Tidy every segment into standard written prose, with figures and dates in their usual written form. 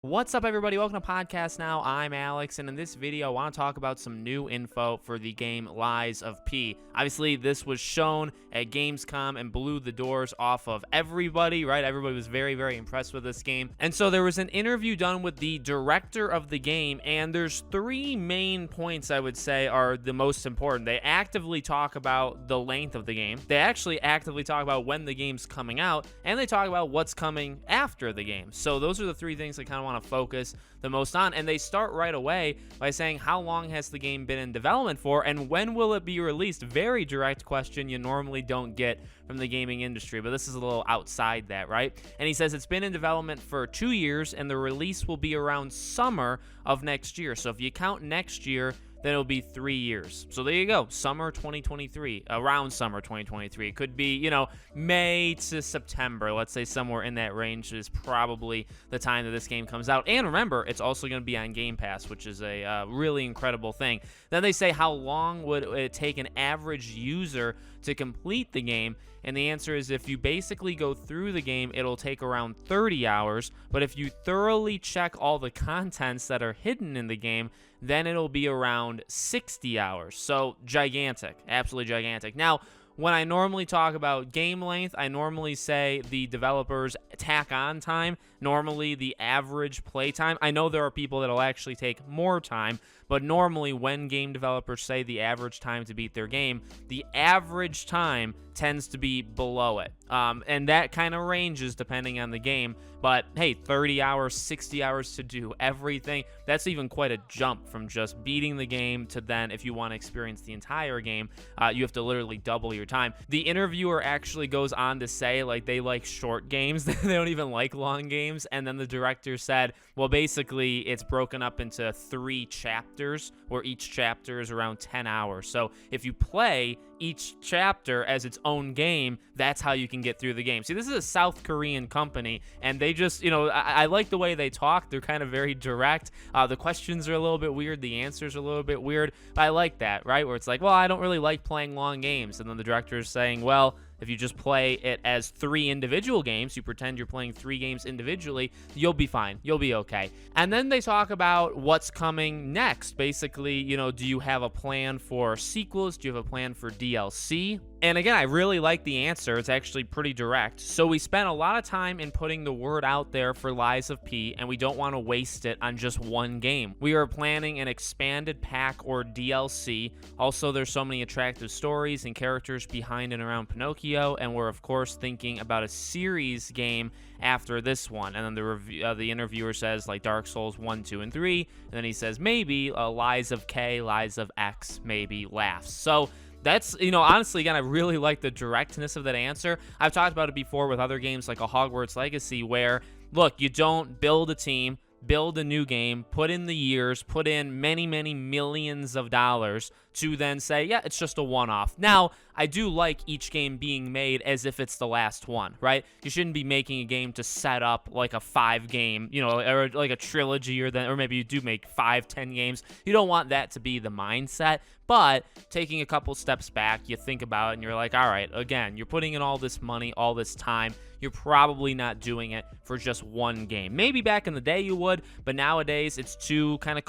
What's up, everybody? Welcome to Podcast Now. I'm Alex, and in this video, I want to talk about some new info for the game Lies of P. Obviously, this was shown at Gamescom and blew the doors off of everybody, right? Everybody was very, very impressed with this game. And so there was an interview done with the director of the game, and there's three main points I would say are the most important. They actively talk about the length of the game. They actually actively talk about when the game's coming out, and they talk about what's coming after the game. So those are the three things I kind of want to focus the most on, and they start right away by saying how long has the game been in development for and when will it be released. Very direct question you normally don't get from the gaming industry, but this is a little outside that, right? And he says it's been in development for 2 years and the release will be around summer of next year. So if you count next year, then it'll be 3 years. So there you go, summer 2023, around summer 2023. It could be, May to September. Let's say somewhere in that range is probably the time that this game comes out. And remember, it's also going to be on Game Pass, which is a really incredible thing. Then they say, how long would it take an average user to complete the game? And the answer is, if you basically go through the game, it'll take around 30 hours. But if you thoroughly check all the contents that are hidden in the game, then it'll be around 60 hours. So gigantic, absolutely gigantic. Now, when I normally talk about game length, I normally say the developers tack on time, normally the average play time. I know there are people that'll actually take more time, but normally when game developers say the average time to beat their game, the average time tends to be below it. And that kind of ranges depending on the game. But hey, 30 hours, 60 hours to do everything, that's even quite a jump from just beating the game to then, if you want to experience the entire game, you have to literally double your time. The interviewer actually goes on to say, like, they like short games. They don't even like long games. And then the director said, well, basically, it's broken up into 3 chapters, where each chapter is around 10 hours. So if you play each chapter as its own game, that's how you can get through the game. See, this is a South Korean company, and they just, I like the way they talk. They're kind of very direct. The questions are a little bit weird. The answers are a little bit weird. But I like that, right? Where it's like, well, I don't really like playing long games. And then the director is saying, well, if you just play it as 3 individual games, you pretend you're playing 3 games individually, you'll be fine. You'll be okay. And then they talk about what's coming next. Basically, do you have a plan for sequels? Do you have a plan for DLC? And again, I really like the answer. It's actually pretty direct. So we spent a lot of time in putting the word out there for Lies of P, and we don't want to waste it on just one game. We are planning an expanded pack or DLC. Also, there's so many attractive stories and characters behind and around Pinocchio, and we're of course thinking about a series game after this one. And then the interviewer says, like, Dark Souls 1, 2, and 3. And then he says maybe Lies of K, Lies of X, maybe laughs. So that's, honestly, again, I really like the directness of that answer. I've talked about it before with other games like a Hogwarts Legacy where, look, you don't build a team, build a new game, put in the years, put in many, many millions of dollars to then say, yeah, it's just a one-off. Now, I do like each game being made as if it's the last one, right? You shouldn't be making a game to set up like a 5-game, or like a trilogy, or maybe you do make 5, 10 games. You don't want that to be the mindset. But taking a couple steps back, you think about it and you're like, all right, again, you're putting in all this money, all this time. You're probably not doing it for just one game. Maybe back in the day you would, but nowadays it's too kind of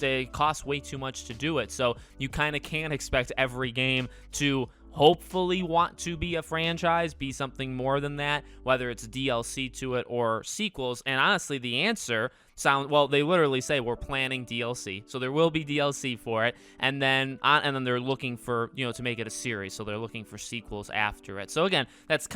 it costs way too much to do it. So you kind of can't expect every game to hopefully want to be a franchise, be something more than that, whether it's DLC to it or sequels. And honestly, the answer they literally say we're planning DLC, so there will be DLC for it, and then they're looking for to make it a series, so they're looking for sequels after it. So again, that's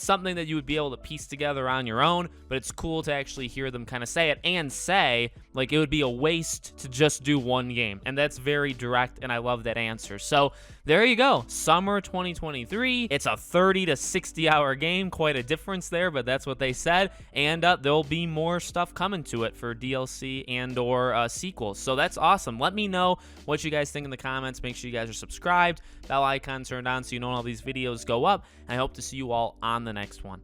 something that you would be able to piece together on your own, but it's cool to actually hear them kind of say it and say, like, it would be a waste to just do one game. And that's very direct, and I love that answer. So there you go, summer 2023. It's a 30 to 60 hour game, quite a difference there, but that's what they said. And there'll be more stuff coming to it for DLC and or sequels. So that's awesome. Let me know what you guys think in the comments. Make sure you guys are subscribed, bell icon turned on so you know when all these videos go up. I hope to see you all on the next one.